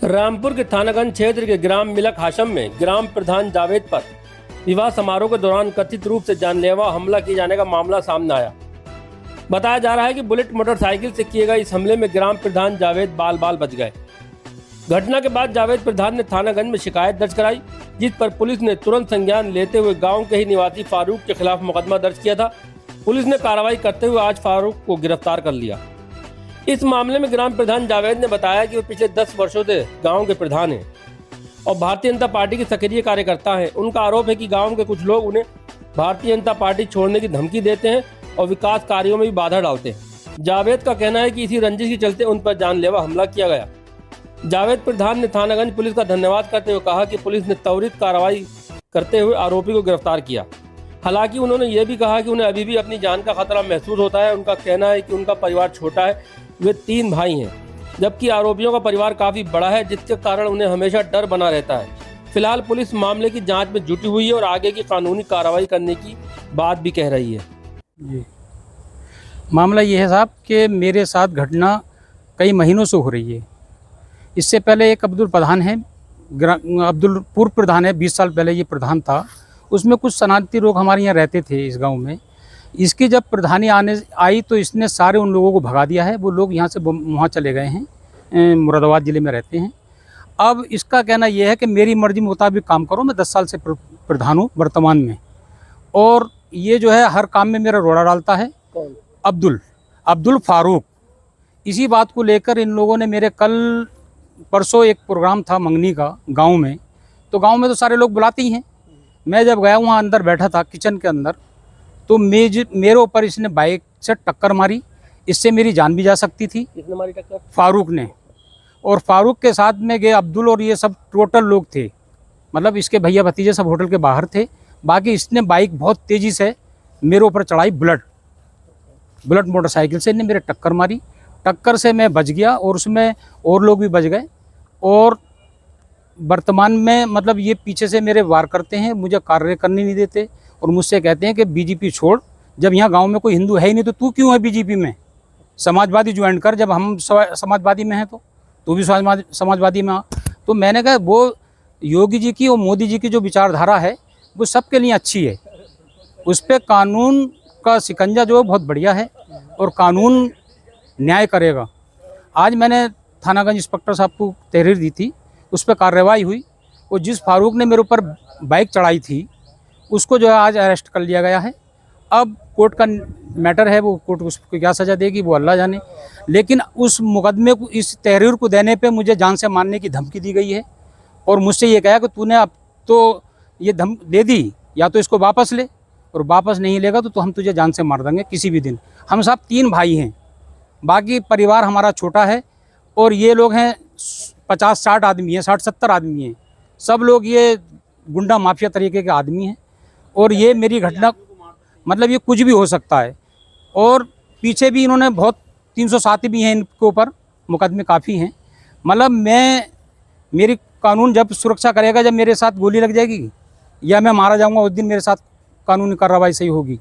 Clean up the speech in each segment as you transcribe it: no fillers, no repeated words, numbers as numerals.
रामपुर के थानागंज क्षेत्र के ग्राम मिलक हाशम में ग्राम प्रधान जावेद पर विवाह समारोह के दौरान कथित रूप से जानलेवा हमला किए जाने का मामला सामने आया। बताया जा रहा है कि बुलेट मोटरसाइकिल से किए गए इस हमले में ग्राम प्रधान जावेद बाल बाल बच गए। घटना के बाद जावेद प्रधान ने थानागंज में शिकायत दर्ज कराई, जिस पर पुलिस ने तुरंत संज्ञान लेते हुए गाँव के ही निवासी फारूक के खिलाफ मुकदमा दर्ज किया था। पुलिस ने कार्रवाई करते हुए आज फारूक को गिरफ्तार कर लिया। इस मामले में ग्राम प्रधान जावेद ने बताया कि वो पिछले 10 वर्षों से गांव के प्रधान हैं और भारतीय जनता पार्टी के सक्रिय कार्यकर्ता हैं। उनका आरोप है कि गांव के कुछ लोग उन्हें भारतीय जनता पार्टी छोड़ने की धमकी देते हैं और विकास कार्यों में भी बाधा डालते हैं। जावेद का कहना है कि इसी रंजिश के चलते उन पर जानलेवा हमला किया गया। जावेद प्रधान ने थानागंज पुलिस का धन्यवाद करते हुए कहा कि पुलिस ने त्वरित कार्रवाई करते हुए आरोपी को गिरफ्तार किया। हालांकि उन्होंने ये भी कहा कि उन्हें अभी भी अपनी जान का खतरा महसूस होता है। उनका कहना है कि उनका परिवार छोटा है, वे 3 भाई हैं, जबकि आरोपियों का परिवार काफी बड़ा है, जिसके कारण उन्हें हमेशा डर बना रहता है। फिलहाल पुलिस मामले की जांच में जुटी हुई है और आगे की कानूनी कार्रवाई करने की बात भी कह रही है। जी, मामला ये है साहब कि मेरे साथ घटना कई महीनों से हो रही है। इससे पहले एक अब्दुल प्रधान है, अब्दुल पूर्व प्रधान है, 20 साल पहले ये प्रधान था। उसमें कुछ शरणार्थी लोग हमारे यहाँ रहते थे इस गांव में। इसकी जब प्रधानी आई तो इसने सारे उन लोगों को भगा दिया है। वो लोग यहाँ से वहाँ चले गए हैं, मुरादाबाद ज़िले में रहते हैं। अब इसका कहना यह है कि मेरी मर्जी मुताबिक काम करो। मैं 10 साल से प्रधान हूँ वर्तमान में, और ये जो है हर काम में मेरा रोड़ा डालता है। अब्दुल फारूक। इसी बात को लेकर इन लोगों ने मेरे कल परसों एक प्रोग्राम था मंगनी का गाँव में, तो गाँव में तो सारे लोग बुलाते ही हैं। मैं जब गया वहाँ अंदर बैठा था किचन के अंदर, तो मेरे ऊपर इसने बाइक से टक्कर मारी। इससे मेरी जान भी जा सकती थी। किसने मारी टक्कर? फारूक ने। और फारूक के साथ में गए अब्दुल और ये सब टोटल लोग थे, मतलब इसके भैया भतीजे सब होटल के बाहर थे। बाकी इसने बाइक बहुत तेज़ी से मेरे ऊपर चढ़ाई, बुलेट मोटरसाइकिल से इन्हें मेरे टक्कर मारी। टक्कर से मैं बच गया और उसमें और लोग भी बच गए। और वर्तमान में मतलब ये पीछे से मेरे वार करते हैं, मुझे कार्य करने नहीं देते और मुझसे कहते हैं कि बीजेपी छोड़। जब यहाँ गांव में कोई हिंदू है ही नहीं तो तू क्यों है बीजेपी में? समाजवादी ज्वाइन कर। जब हम समाजवादी में हैं तो तू भी समाजवादी में आ। तो मैंने कहा वो योगी जी की और मोदी जी की जो विचारधारा है वो सबके लिए अच्छी है। उस पर कानून का शिकंजा जो है बहुत बढ़िया है और कानून न्याय करेगा। आज मैंने थानागंज इंस्पेक्टर साहब को तहरीर दी थी, उस पर कार्रवाई हुई और जिस फारूक ने मेरे ऊपर बाइक चढ़ाई थी उसको जो है आज अरेस्ट कर लिया गया है। अब कोर्ट का मैटर है, वो कोर्ट उसको क्या सज़ा देगी वो अल्लाह जाने। लेकिन उस मुकदमे को, इस तहरीर को देने पे मुझे जान से मारने की धमकी दी गई है और मुझसे ये कहा कि तूने अब तो ये धमकी दे दी, या तो इसको वापस ले, और वापस नहीं लेगा तो हम तुझे जान से मार देंगे किसी भी दिन। हम सब 3 भाई हैं, बाकी परिवार हमारा छोटा है और ये लोग हैं 50-60 आदमी हैं, 60-70 आदमी हैं। सब लोग ये गुंडा माफिया तरीके के आदमी हैं और ये मेरी घटना मतलब ये कुछ भी हो सकता है। और पीछे भी इन्होंने बहुत 307 भी हैं, इनके ऊपर मुकदमे काफ़ी हैं। मतलब मेरी कानून जब सुरक्षा करेगा, जब मेरे साथ गोली लग जाएगी या मैं मारा जाऊंगा उस दिन मेरे साथ कानूनी कार्रवाई सही होगी।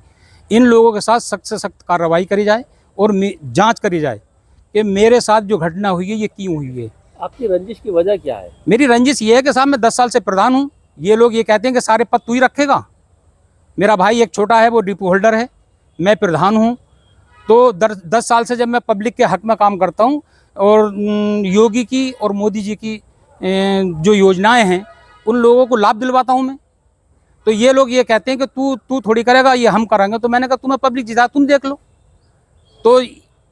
इन लोगों के साथ सख्त से सख्त कार्रवाई करी जाए और जाँच करी जाए कि मेरे साथ जो घटना हुई है ये क्यों हुई है। आपकी रंजिश की वजह क्या है? मेरी रंजिश ये है कि साहब मैं 10 साल से प्रधान हूँ। ये लोग ये कहते हैं कि सारे पद तू ही रखेगा। मेरा भाई एक छोटा है, वो डिपो होल्डर है, मैं प्रधान हूँ। तो 10 साल से जब मैं पब्लिक के हक में काम करता हूँ और योगी की और मोदी जी की जो योजनाएं हैं उन लोगों को लाभ दिलवाता हूँ मैं, तो ये लोग ये कहते हैं कि तू थोड़ी करेगा, ये हम करेंगे। तो मैंने कहा तुम्हें पब्लिक जिता, तुम देख लो। तो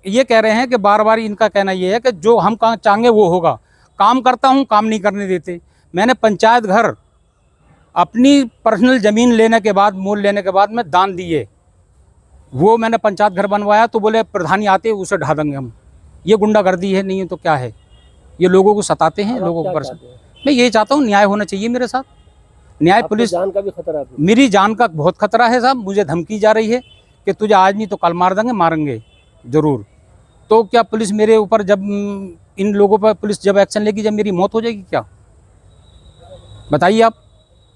ये कह रहे हैं कि बार बार इनका कहना ये है कि जो हम चाहेंगे वो होगा। काम करता हूँ, काम नहीं करने देते। मैंने पंचायत घर अपनी पर्सनल ज़मीन लेने के बाद, मोल लेने के बाद मैं दान दिए, वो मैंने पंचायत घर बनवाया। तो बोले प्रधानी आते उसे ढा देंगे हम। ये गुंडागर्दी है, नहीं है तो क्या है? ये लोगों को सताते हैं, लोगों को परेशान। मैं यही चाहता हूँ न्याय होना चाहिए मेरे साथ। न्याय पुलिस, जान का भी खतरा है? मेरी जान का बहुत खतरा है साहब। मुझे धमकी जा रही है कि तुझे आज नहीं तो कल मार देंगे, मारेंगे ज़रूर। तो क्या पुलिस मेरे ऊपर, जब इन लोगों पर पुलिस जब एक्शन लेगी, जब मेरी मौत हो जाएगी क्या? बताइए आप।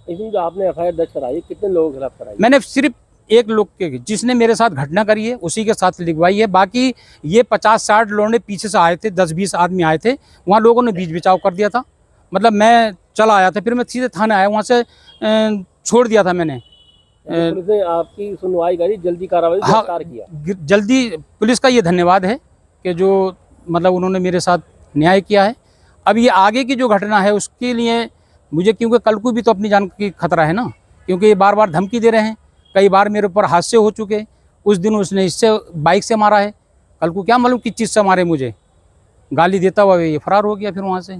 इसमें जो आपने एफआईआर दर्ज कराई, कितने लोगों के खिलाफ कराई? मैंने सिर्फ एक लोग के जिसने मेरे साथ घटना करी है उसी के साथ लिखवाई है। बाकी ये 50-60 लौंडे पीछे से आए थे, 10-20 आदमी आए थे, वहाँ लोगों ने बीच बचाव कर दिया था। मतलब मैं चला आया था, फिर मैं सीधे थाने आया, वहाँ से छोड़ दिया था मैंने। पुलिस ने आपकी सुनवाई करी, जल्दी कार्रवाई, गिरफ्तार किया। जल्दी पुलिस का ये धन्यवाद है कि जो मतलब उन्होंने मेरे साथ न्याय किया है। अब ये आगे की जो घटना है उसके लिए मुझे, क्योंकि कल को भी तो अपनी जान की खतरा है ना, क्योंकि ये बार बार धमकी दे रहे हैं। कई बार मेरे ऊपर हादसे हो चुके, उस दिन उसने इससे बाइक से मारा है, कल को क्या मालूम किस चीज़ से मारे मुझे। गाली देता हुआ ये फरार हो गया फिर वहाँ से।